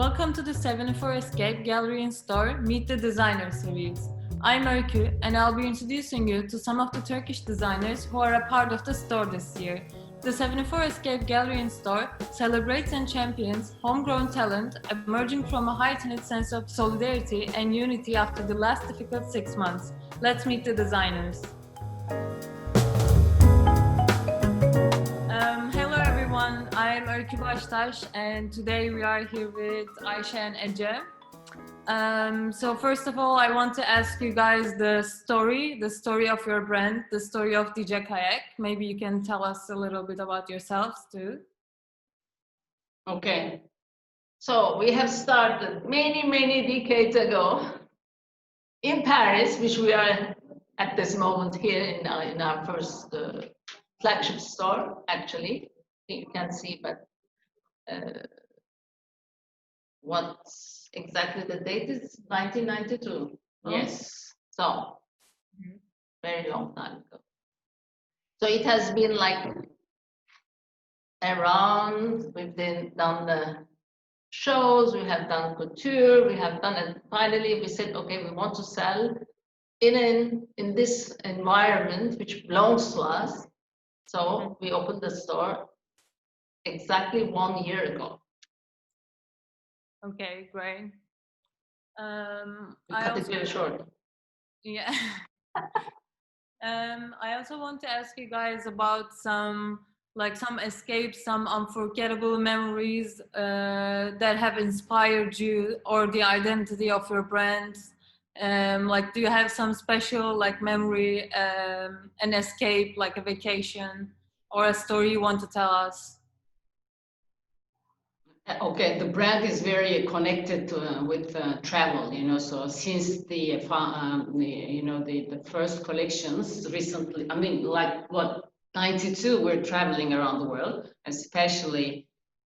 Welcome to the 74 Escape Gallery and Store Meet the Designer series. I'm Öykü and I'll be introducing you to some of the Turkish designers who are a part of the store this year. The 74 Escape Gallery and Store celebrates and champions homegrown talent emerging from a heightened sense of solidarity and unity after the last difficult 6 months. Let's meet the designers. Hello everyone, I'm Öykü Baştaş and today we are here with Ayşe and Ece. So first of all, I want to ask you guys the story of your brand, the story of Dice Kayek. Maybe you can tell us a little bit about yourselves too. Okay, so we have started many decades ago in Paris, which we are at this moment here in our first flagship store, actually. You can see, but what's exactly the date is 1992. Oh. Yes, so very long time ago. So it has been like around, we've done the shows, we have done couture, we have done it. Finally, we said, okay, we want to sell in this environment which belongs to us. So we opened the store exactly 1 year ago. Okay, great. We cut it very short. Yeah. I also want to ask you guys about some escapes, some unforgettable memories that have inspired you or the identity of your brand. Do you have some special memory, an escape, like a vacation or a story you want to tell us? Okay, the brand is very connected with travel, so since the first collections recently, 92, we're traveling around the world, especially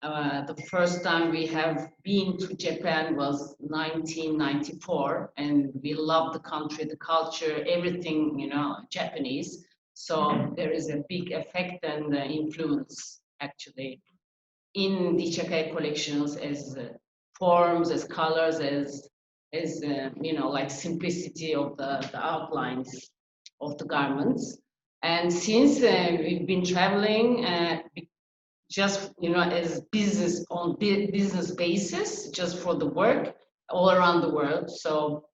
the first time we have been to Japan was 1994, and we love the country, the culture, everything, Japanese. So there is a big effect and influence actually in Dice Kayek collections as forms, as colors, as simplicity of the outlines of the garments. And since we've been traveling just as business basis, just for the work all around the world. So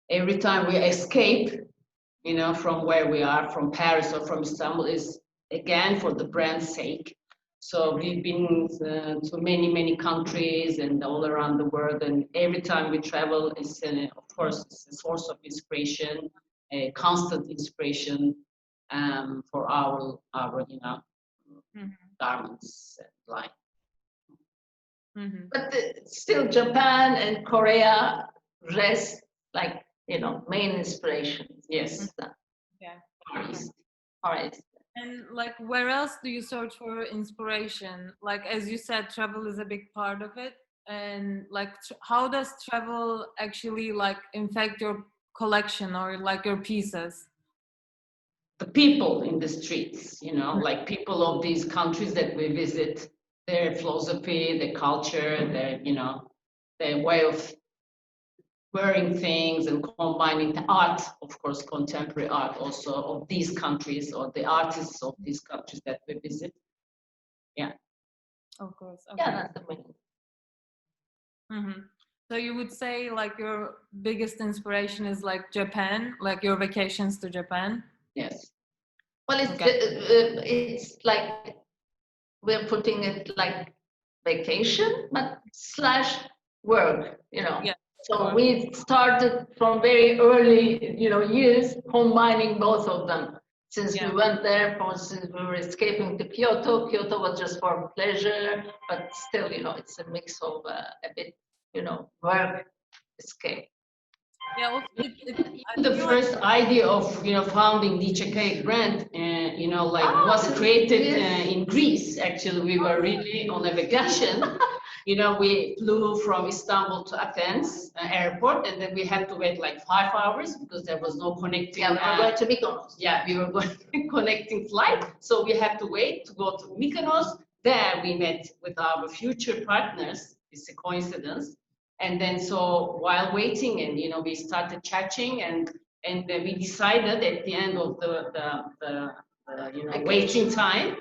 every time we escape, from where we are, from Paris or from Istanbul, is again for the brand's sake. So we've been to many countries and all around the world, and every time we travel, it's of course it's a source of inspiration, a constant inspiration for our garments line. But still, Japan and Korea rest main inspirations. Yes. Yeah. Far East. And where else do you search for inspiration? As you said, travel is a big part of it. And how does travel actually impact your collection or your pieces? The people in the streets, people of these countries that we visit, their philosophy, their culture, their way of wearing things and combining the art, of course, contemporary art also of these countries or the artists of these countries that we visit. Yeah. Of course. Okay. Yeah, that's the main. So you would say your biggest inspiration is Japan, your vacations to Japan? Yes. Well, it's like we're putting it like vacation, but / work, Yeah. So we started from very early, years combining both of them. Since we went there, since we were escaping to Kyoto, Kyoto was just for pleasure, but still, it's a mix of a bit, work, escape. Yeah, the first idea of founding Dice Kayek brand, was created in Greece. Actually, we were really on a vacation. We flew from Istanbul to Athens airport, and then we had to wait 5 hours because there was no connecting. Yeah, we were going to Mykonos. Yeah, we were going connecting flight, so we had to wait to go to Mykonos. There we met with our future partners, It's a coincidence. And then so while waiting, and we started chatting, and we decided at the end of the waiting time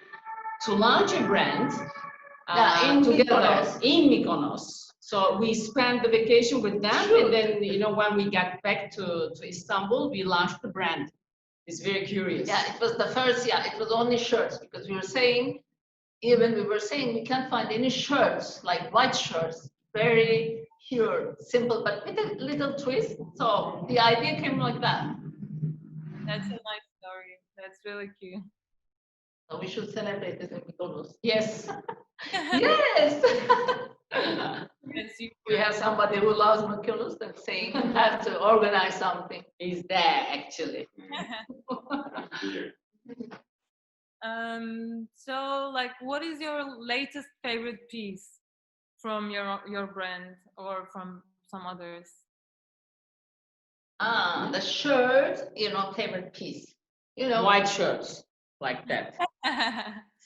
to launch a brand together in Mykonos. So we spent the vacation with them, and then when we got back to Istanbul, we launched the brand. It's very curious. Yeah, it was the first. Yeah, it was only shirts, because we were saying we can't find any shirts, like white shirts, very pure, simple, but with a little twist. So the idea came like that. That's a nice story. That's really cute. So we should celebrate it in Mykonos. Yes. Yes. Yes, you We have somebody who loves Mykonos and saying we have to organize something. He's there actually. So like, what is your latest favorite piece from your brand or from some others? The shirt, favorite piece. White shirts like that.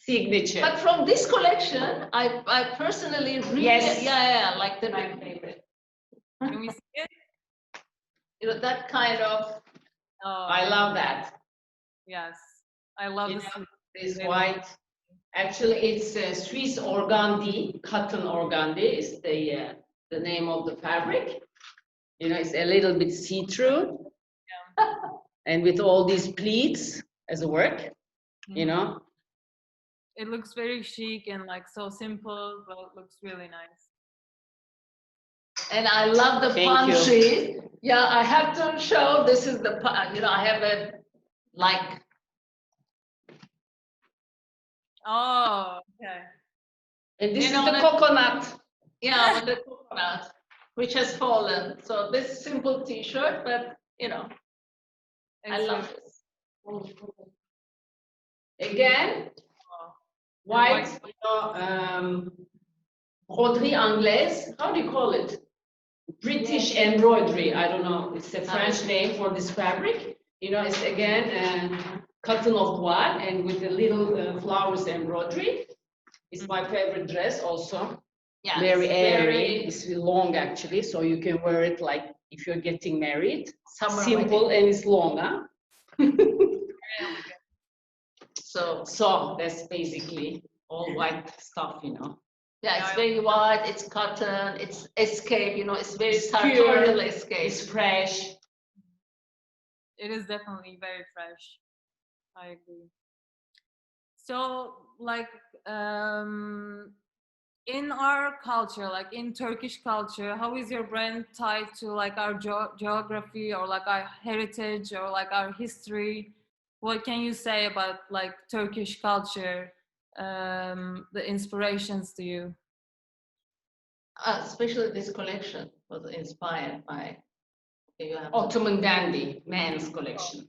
Signature. But from this collection, I personally really, Yes. like the my favorite. Can we see it? That kind of Oh, I love that. yes, I love You the know, sleeve. this white. Actually, it's Swiss organdie, cotton organdie is the name of the fabric. It's a little bit see-through, and with all these pleats as a work, It looks very chic and like so simple, but it looks really nice. And I love the Thank palm you. tree. Yeah, I have to show. This is the I have a like. Oh, okay. And this is know, the the- coconut. Yeah, with the coconut, which has fallen. So this simple T-shirt, but I It's love really- this. Again, oh, white, broderie anglaise. How do you call it? British embroidery. I don't know. It's a French name for this fabric. It's again cotton of voile and with the little flowers embroidery. It's my favorite dress also. Yeah, Very it's airy. It's long actually, so you can wear it like if you're getting married. summer Simple wedding. and it's long, huh? So that's basically all white stuff, Yeah, it's very white. It's cotton. It's escape. It's very It's pure. sartorial escape. It's fresh. It is definitely very fresh. I agree. So, like, in our culture, like in Turkish culture, how is your brand tied to like our geography or like our heritage or like our history? What can you say about like Turkish culture, the inspirations to you? Especially this collection was inspired by. You have Ottoman dandy men's collection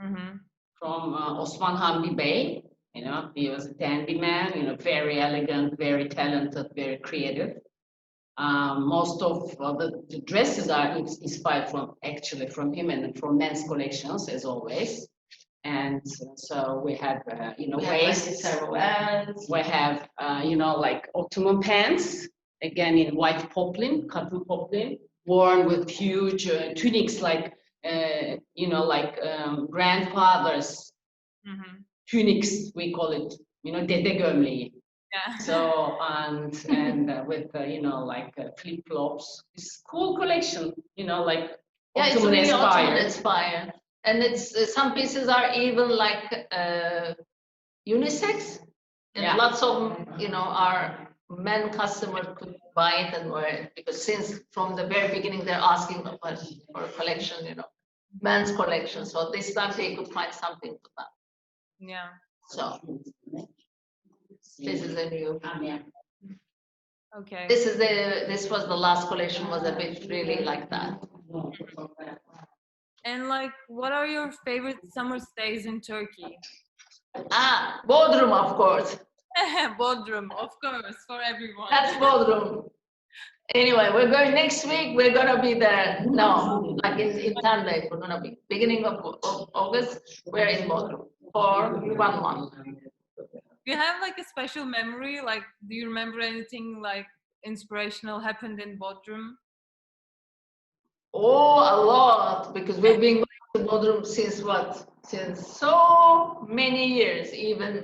Mm-hmm. from Osman Hamdi Bey. He was a dandy man, very elegant, very talented, very creative. Most of the dresses are inspired from him and from men's collections, as always. And so we have, waists, we have, like Ottoman pants, again in white poplin, cotton poplin, worn with huge tunics, like, grandfathers' Mm-hmm. tunics, we call it, dede gömleği. Yeah. So, and with, flip flops. It's cool collection, like Yeah, it's Ottoman really Ottoman inspired. inspired. And it's some pieces are even like unisex. And Yeah. lots of, our men customers could buy it and wear it, because since from the very beginning they're asking for a collection, men's collection. So this time they could find something for them. Yeah. So this is a new. Okay. This was the last collection, was a bit really like that. And like, what are your favorite summer stays in Turkey? Bodrum, of course. Bodrum, of course, for everyone. That's Bodrum. Anyway, we're going next week. We're gonna be there. No, like in 10 days. We're gonna be beginning of August. We're in Bodrum for 1 month. Do you have like a special memory? Like, do you remember anything like inspirational happened in Bodrum? Oh, a lot, because we've been going to Bodrum since what? Since so many years, even,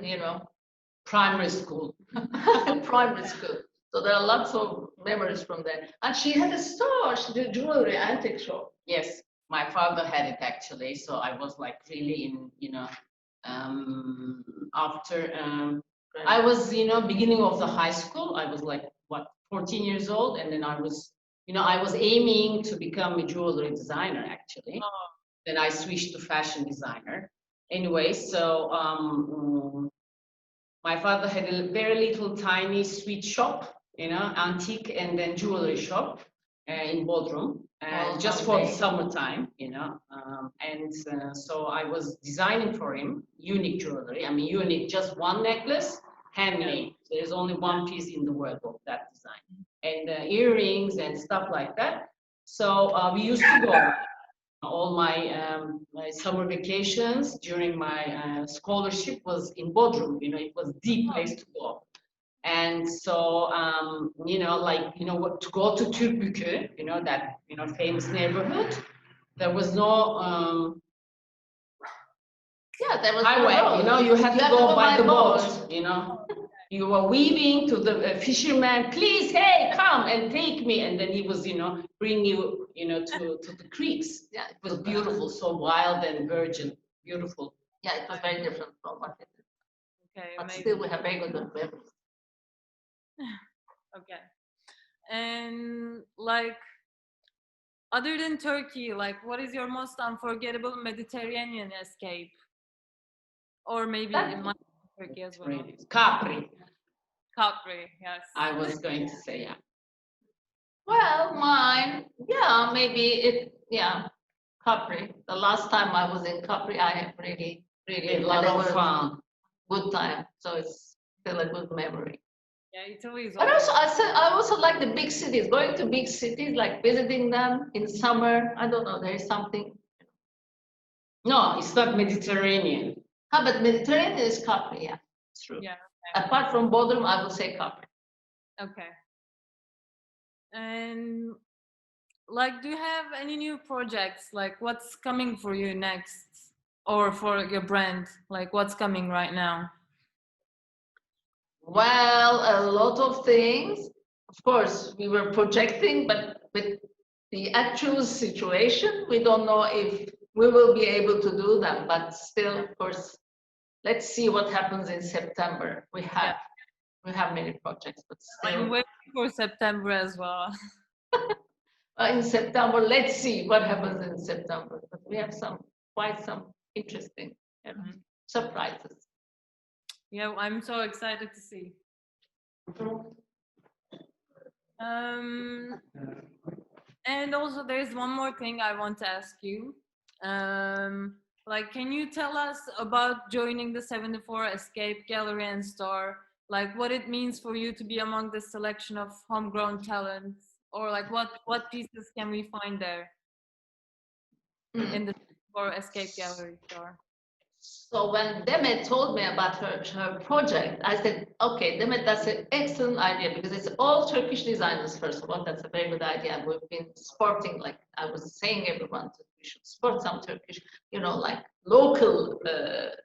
primary school. Primary school. So there are lots of memories from there. And she had a store, she did jewelry, antique shop. Yes, my father had it actually. So I was like really after I was, beginning of the high school. I was like, what, 14 years old, and then I was, I was aiming to become a jewelry designer actually. Oh, Then I switched to fashion designer. Anyway, so my father had a very little tiny sweet shop, antique and then jewelry shop in Bodrum, Oh, just for the lovely. summertime, so I was designing for him unique jewelry. I mean, unique, just one necklace, handmade. There's only one piece in the world of that design, and earrings and stuff like that. So we used to go. All my summer vacations during my scholarship was in Bodrum. It was the place to go. And so, to go to Türkbükü, that, famous neighborhood, there was no Yeah, there was highway, no road. you had to go by the boat, boat. You were weaving to the fisherman, please, hey, come and take me. And then he was, bring you, to the creeks. Yeah, It was beautiful, so wild and virgin, beautiful. Yeah, it was very different from what it is. okay, But amazing. still, we have very good memories. Okay. And like, other than Turkey, like, what is your most unforgettable Mediterranean escape? Or maybe in my Turkey as well. Really. Capri, Capri, yes. I was going to say, yeah. Well, mine, yeah, maybe Capri. The last time I was in Capri, I have really A lot had of fun. good time. So it's still a good memory. Yeah, Italy is But always. also, I also like the big cities. Going to big cities, like visiting them in summer. I don't know. There is something. No, it's not Mediterranean. But Mediterranean is Capri. Yeah, it's true. Yeah. Apart from Bodrum, I would say Capri. Okay. And like, do you have any new projects? Like, what's coming for you next, or for your brand? Like, what's coming right now? Well, a lot of things. Of course, we were projecting, but with the actual situation, we don't know if we will be able to do them. But still, of course, let's see what happens in September. We have many projects, but I'm still, waiting for September as well. in September, let's see what happens in September. But we have quite some interesting surprises. Yeah, I'm so excited to see. And also, there's one more thing I want to ask you. Like, can you tell us about joining the 74 Escape Gallery and Store? Like, what it means for you to be among the selection of homegrown talents, or like what pieces can we find there in the 74 Escape Gallery Store? So when Demet told me about her project, I said, okay, Demet, that's an excellent idea because it's all Turkish designers, first of all. That's a very good idea. We've been sporting, like I was saying, everyone, we should sport some Turkish, like local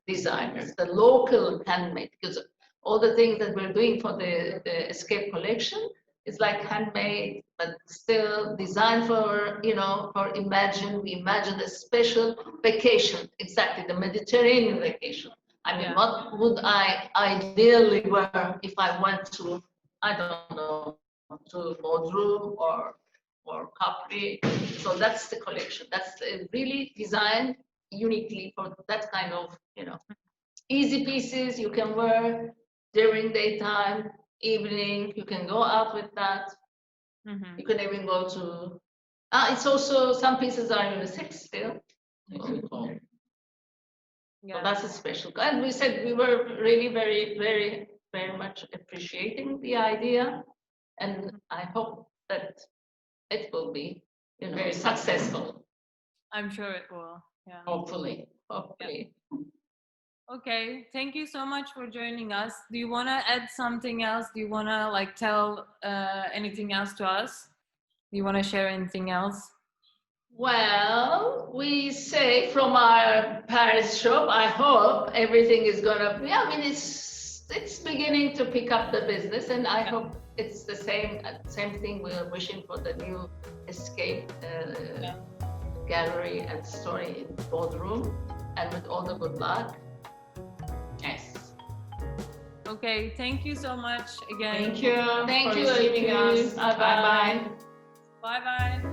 designers, the local handmade, because all the things that we're doing for the Escape collection is like handmade, but still designed for, we imagine a special vacation, exactly, the Mediterranean vacation. I mean, what would I ideally wear if I went to, I don't know, to Bodrum or Capri? So that's the collection. That's really designed uniquely for that kind of, easy pieces you can wear during daytime, evening, you can go out with that. Mm-hmm. You can even go to, it's also, some pieces are unisex still. So that's a special, and we said we were really very, very, very much appreciating the idea, and I hope that it will be, Very successful. I'm sure it will. Yeah. Hopefully. Hopefully. Okay, thank you so much for joining us. Do you want to add something else? Do you want to like tell anything else to us? Do you want to share anything else? Well, we say from our Paris shop, I hope everything is gonna be, I mean, it's beginning to pick up the business, and I hope it's the same thing we're wishing for the new Escape gallery and story in Bodrum, and with all the good luck. Yes. Okay, thank you so much again. Thank you. Thank for you, receiving Öykü. us. Bye-bye. Bye. Bye bye.